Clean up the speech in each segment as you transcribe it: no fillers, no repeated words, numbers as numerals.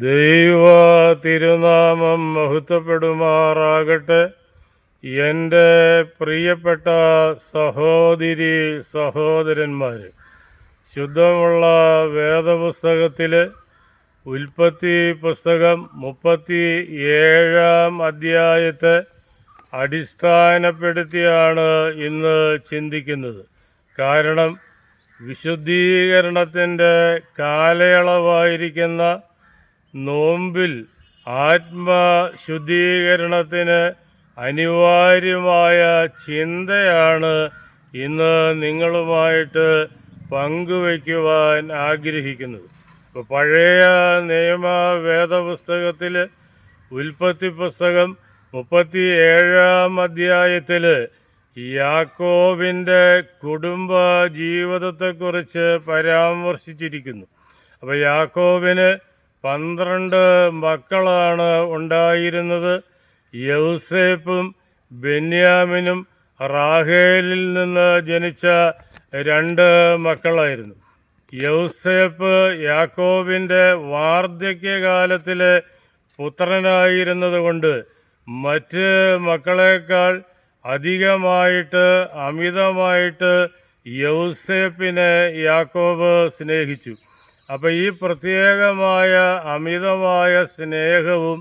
ദൈവ തിരുനാമം മഹത്വപ്പെടുമാറാകട്ടെ. എൻ്റെ പ്രിയപ്പെട്ട സഹോദരി സഹോദരന്മാർ, ശുദ്ധമുള്ള വേദപുസ്തകത്തിൽ ഉൽപ്പത്തി പുസ്തകം 37 അധ്യായത്തെ അടിസ്ഥാനപ്പെടുത്തിയാണ് ഇന്ന് ചിന്തിക്കുന്നത്. കാരണം വിശുദ്ധീകരണത്തിൻ്റെ കാലയളവായിരിക്കുന്ന നോമ്പിൽ ആത്മശുദ്ധീകരണത്തിന് അനിവാര്യമായ ചിന്തയാണ് ഇന്ന് നിങ്ങളുമായിട്ട് പങ്കുവയ്ക്കുവാൻ ആഗ്രഹിക്കുന്നത്. ഇപ്പോൾ പഴയ നിയമ വേദപുസ്തകത്തിൽ ഉൽപ്പത്തി പുസ്തകം 37 അധ്യായത്തിൽ യാക്കോബിൻ്റെ കുടുംബ ജീവിതത്തെക്കുറിച്ച് പരാമർശിച്ചിരിക്കുന്നു. അപ്പോൾ യാക്കോബിന് 12 മക്കളാണ് ഉണ്ടായിരുന്നത്. യൗസേപ്പും ബെന്യാമിനും റാഹേലിൽ നിന്ന് ജനിച്ച 2 മക്കളായിരുന്നു. യൗസേപ്പ് യാക്കോബിൻ്റെ വാർദ്ധക്യകാലത്തിലെ പുത്രനായിരുന്നത് കൊണ്ട് മറ്റ് മക്കളേക്കാൾ അമിതമായിട്ട് യൗസേപ്പിനെ യാക്കോബ് സ്നേഹിച്ചു. അപ്പോൾ ഈ പ്രത്യേകമായ അമിതമായ സ്നേഹവും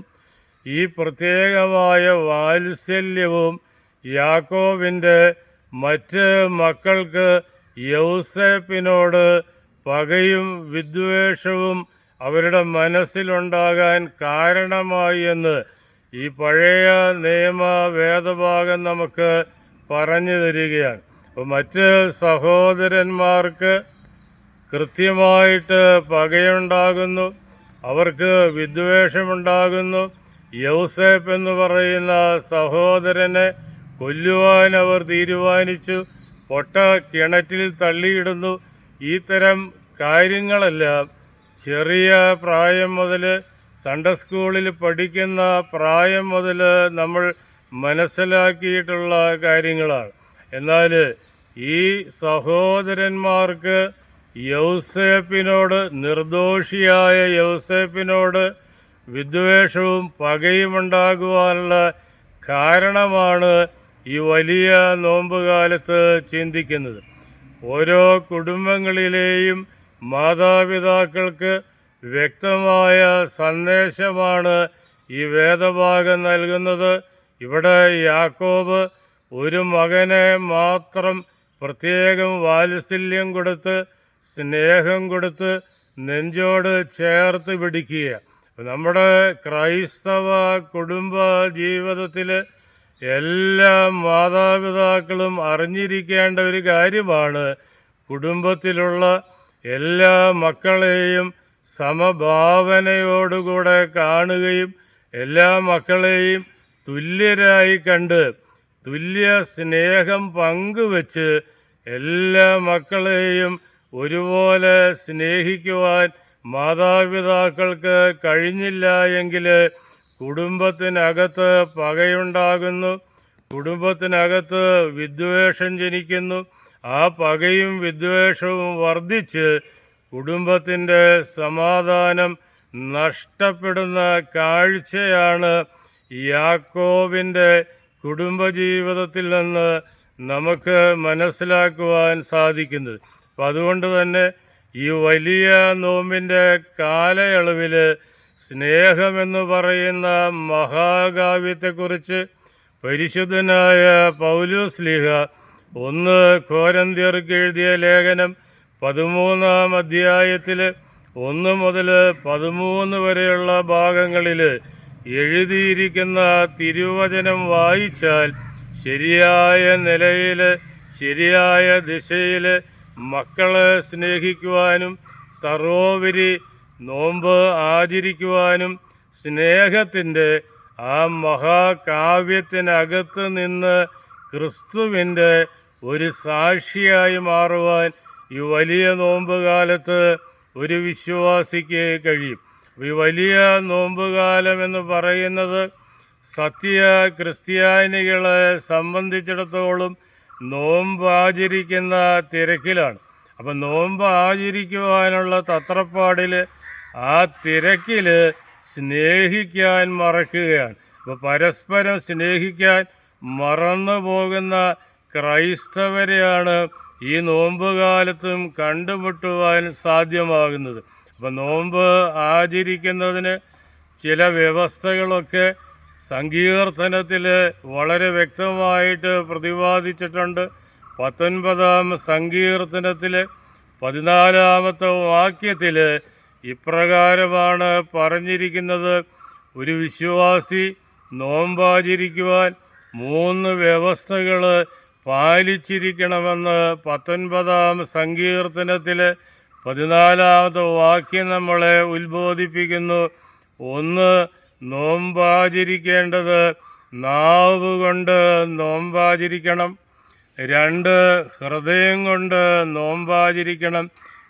ഈ പ്രത്യേകമായ വാത്സല്യവും യാക്കോബിൻ്റെ മറ്റ് മക്കൾക്ക് യൗസേപ്പിനോട് പകയും വിദ്വേഷവും അവരുടെ മനസ്സിലുണ്ടാകാൻ കാരണമായി എന്ന് ഈ പഴയ നിയമ വേദഭാഗം നമുക്ക് പറഞ്ഞു തരികയാണ്. അപ്പോൾ മറ്റ് സഹോദരന്മാർക്ക് കൃത്യമായിട്ട് പകയുണ്ടാകുന്നു, അവർക്ക് വിദ്വേഷമുണ്ടാകുന്നു. യൗസേപ്പ് എന്ന് പറയുന്ന സഹോദരനെ കൊല്ലുവാൻ അവർ തീരുമാനിച്ചു, പൊട്ട കിണറ്റിൽ തള്ളിയിടുന്നു. ഈ തരം കാര്യങ്ങളെല്ലാം ചെറിയ പ്രായം മുതൽ, സൺഡേ സ്കൂളിൽ പഠിക്കുന്ന പ്രായം മുതൽ നമ്മൾ മനസ്സിലാക്കിയിട്ടുള്ള കാര്യങ്ങളാണ്. എന്നാൽ ഈ സഹോദരന്മാർക്ക് നിർദോഷിയായ യൗസേപ്പിനോട് വിദ്വേഷവും പകയും ഉണ്ടാകുവാനുള്ള കാരണമാണ് ഈ വലിയ നോമ്പുകാലത്ത് ചിന്തിക്കുന്നത്. ഓരോ കുടുംബങ്ങളിലെയും മാതാപിതാക്കൾക്ക് വ്യക്തമായ സന്ദേശമാണ് ഈ വേദഭാഗം നൽകുന്നത്. ഇവിടെ യാക്കോബ് ഒരു മകനെ മാത്രം പ്രത്യേകം വാത്സല്യം കൊടുത്ത്, സ്നേഹം കൊടുത്ത്, നെഞ്ചോട് ചേർത്ത് പിടിക്കുക. നമ്മുടെ ക്രൈസ്തവ കുടുംബ ജീവിതത്തിൽ എല്ലാ മാതാപിതാക്കളും അറിഞ്ഞിരിക്കേണ്ട ഒരു കാര്യമാണ് കുടുംബത്തിലുള്ള എല്ലാ മക്കളെയും സമഭാവനയോടുകൂടെ കാണുകയും എല്ലാ മക്കളെയും തുല്യരായി കണ്ട് തുല്യ സ്നേഹം പങ്കുവെച്ച് എല്ലാ മക്കളെയും ഒരുപോലെ സ്നേഹിക്കുവാൻ മാതാപിതാക്കൾക്ക് കഴിഞ്ഞില്ല എങ്കിൽ കുടുംബത്തിനകത്ത് പകയുണ്ടാകുന്നു, കുടുംബത്തിനകത്ത് വിദ്വേഷം ജനിക്കുന്നു. ആ പകയും വിദ്വേഷവും വർദ്ധിച്ച് കുടുംബത്തിൻ്റെ സമാധാനം നഷ്ടപ്പെടുന്ന കാഴ്ചയാണ് യാക്കോബിൻ്റെ കുടുംബജീവിതത്തിൽ നിന്ന് നമുക്ക് മനസ്സിലാക്കുവാൻ സാധിക്കുന്നത്. അപ്പം അതുകൊണ്ട് തന്നെ ഈ വലിയ നോമ്പിൻ്റെ കാലയളവിൽ സ്നേഹമെന്ന് പറയുന്ന മഹാകാവ്യത്തെക്കുറിച്ച് പരിശുദ്ധനായ പൗലോസ്ലീഹ 1 കൊരിന്ത്യർക്ക് എഴുതിയ ലേഖനം 13 അധ്യായത്തിൽ 1 മുതൽ 13 വരെയുള്ള ഭാഗങ്ങളിൽ എഴുതിയിരിക്കുന്ന തിരുവചനം വായിച്ചാൽ ശരിയായ നിലയിൽ, ശരിയായ ദിശയിൽ മക്കളെ സ്നേഹിക്കുവാനും സർവോപരി നോമ്പ് ആചരിക്കുവാനും സ്നേഹത്തിൻ്റെ ആ മഹാകാവ്യത്തിനകത്ത് നിന്ന് ക്രിസ്തുവിൻ്റെ ഒരു സാക്ഷിയായി മാറുവാൻ ഈ വലിയ നോമ്പ് കാലത്ത് ഒരു വിശ്വാസിക്ക് കഴിയും. ഈ വലിയ നോമ്പുകാലം എന്ന് പറയുന്നത് സത്യ ക്രിസ്ത്യാനികളെ സംബന്ധിച്ചിടത്തോളം നോമ്പ് ആചരിക്കുന്ന തിരക്കിലാണ്. അപ്പം നോമ്പ് ആചരിക്കുവാനുള്ള തത്രപ്പാടിൽ, ആ തിരക്കിൽ സ്നേഹിക്കാൻ മറക്കുകയാണ്. അപ്പോൾ പരസ്പരം സ്നേഹിക്കാൻ മറന്നു പോകുന്ന ക്രൈസ്തവരെയാണ് ഈ നോമ്പുകാലത്തും കണ്ടുമുട്ടുവാൻ സാധ്യമാകുന്നത്. അപ്പം നോമ്പ് ആചരിക്കുന്നതിന് ചില വ്യവസ്ഥകളൊക്കെ സങ്കീർത്തനത്തിൽ വളരെ വ്യക്തമായിട്ട് പ്രതിപാദിച്ചിട്ടുണ്ട്. 19-ാം സങ്കീർത്തനത്തിൽ 14-ാമത്തെ വാക്യത്തിൽ ഇപ്രകാരമാണ് പറഞ്ഞിരിക്കുന്നത്: ഒരു വിശ്വാസി നോമ്പാചരിക്കുവാൻ 3 വ്യവസ്ഥകൾ പാലിച്ചിരിക്കണമെന്ന് 19-ാം സങ്കീർത്തനത്തിൽ 14-ാമത്തെ വാക്യം നമ്മളെ ഉത്ബോധിപ്പിക്കുന്നു. 1, നോമ്പാചരിക്കേണ്ടത് നാവ് കൊണ്ട് നോമ്പാചരിക്കണം. 2, ഹൃദയം കൊണ്ട് നോമ്പാചരിക്കണം.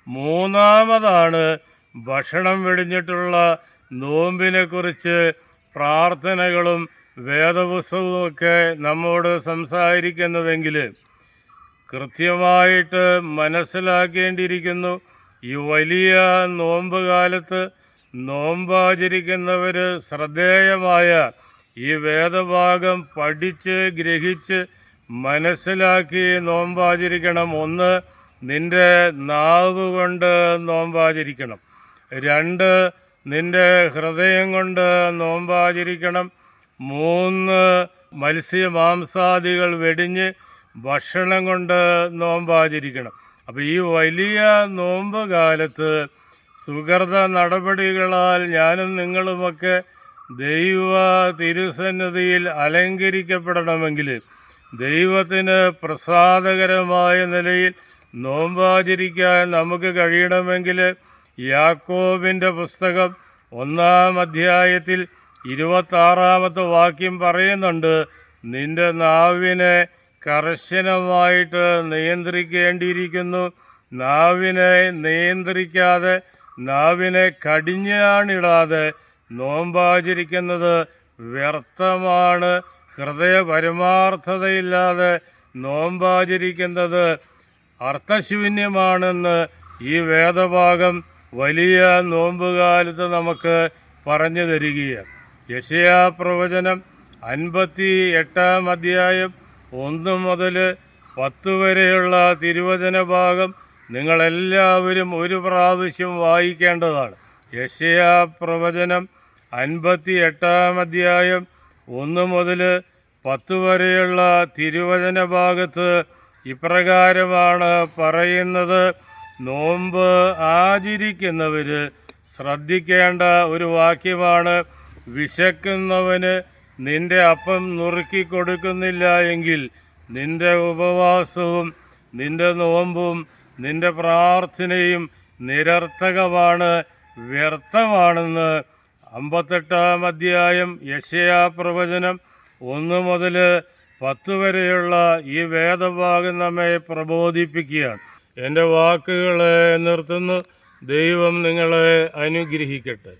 3-ാമതാണ് ഭക്ഷണം വെടിഞ്ഞിട്ടുള്ള നോമ്പിനെക്കുറിച്ച് പ്രാർത്ഥനകളും വേദപുസ്തകവുമൊക്കെ നമ്മോട് സംസാരിക്കുന്നതെങ്കിൽ കൃത്യമായിട്ട് മനസ്സിലാക്കേണ്ടിയിരിക്കുന്നു. ഈ വലിയ നോമ്പ് കാലത്ത് നോമ്പാചരിക്കുന്നവർ ശ്രദ്ധേയമായ ഈ വേദഭാഗം പഠിച്ച് ഗ്രഹിച്ച് മനസ്സിലാക്കി നോമ്പാചരിക്കണം. 1, നിൻ്റെ നാവ് കൊണ്ട് നോമ്പാചരിക്കണം. 2, നിൻ്റെ ഹൃദയം കൊണ്ട് നോമ്പാചരിക്കണം. 3, മത്സ്യമാംസാദികൾ വെടിഞ്ഞ് ഭക്ഷണം കൊണ്ട് നോമ്പാചരിക്കണം. അപ്പോൾ ഈ വലിയ നോമ്പ് കാലത്ത് സുഹൃത നടപടികളാൽ ഞാനും നിങ്ങളുമൊക്കെ ദൈവ തിരുസന്നിധിയിൽ അലങ്കരിക്കപ്പെടണമെങ്കിൽ, ദൈവത്തിന് പ്രസാദകരമായ നിലയിൽ നോമ്പാചരിക്കാൻ നമുക്ക് കഴിയണമെങ്കിൽ യാക്കോബിൻ്റെ പുസ്തകം 1-ാം അധ്യായത്തിൽ 26-ാമത്തെ വാക്യം പറയുന്നുണ്ട്: നിൻ്റെ നാവിനെ കർശനമായിട്ട് നിയന്ത്രിക്കേണ്ടിയിരിക്കുന്നു. നാവിനെ നിയന്ത്രിക്കാതെ, നാവിനെ കടിഞ്ഞാണിടാതെ നോമ്പാചരിക്കുന്നത് വ്യർത്ഥമാണ്. ഹൃദയ പരമാർത്ഥതയില്ലാതെ നോമ്പാചരിക്കുന്നത് അർത്ഥശൂന്യമാണെന്ന് ഈ വേദഭാഗം വലിയ നോമ്പുകാലത്ത് നമുക്ക് പറഞ്ഞു തരികയാണ്. യെശയ്യാ പ്രവചനം 58-ാം അധ്യായം 1 മുതൽ 10 വരെയുള്ള തിരുവചന ഭാഗം നിങ്ങളെല്ലാവരും ഒരു പ്രാവശ്യം വായിക്കേണ്ടതാണ്. യെശയ്യാ പ്രവചനം 58-ാം അധ്യായം 1 മുതൽ 10 വരെയുള്ള തിരുവചന ഭാഗത്ത് ഇപ്രകാരമാണ് പറയുന്നത്: നോമ്പ് ആചരിക്കുന്നവർ ശ്രദ്ധിക്കേണ്ട ഒരു വാക്യമാണ്. വിശക്കുന്നവന് നിന്റെ അപ്പം നുറുക്കി കൊടുക്കുന്നില്ല എങ്കിൽ നിന്റെ ഉപവാസവും നിന്റെ നോമ്പും നിന്റെ പ്രാർത്ഥനയും നിരർത്ഥകമാണ്, വ്യർത്ഥമാണെന്ന് 58-ാം അധ്യായം യെശയ്യാ പ്രവചനം 1 മുതൽ 10 വരെയുള്ള ഈ വേദഭാഗം നമ്മെ പ്രബോധിപ്പിക്കുകയാണ്. എൻ്റെ വാക്കുകളെ നിർത്തുന്നു. ദൈവം നിങ്ങളെ അനുഗ്രഹിക്കട്ടെ.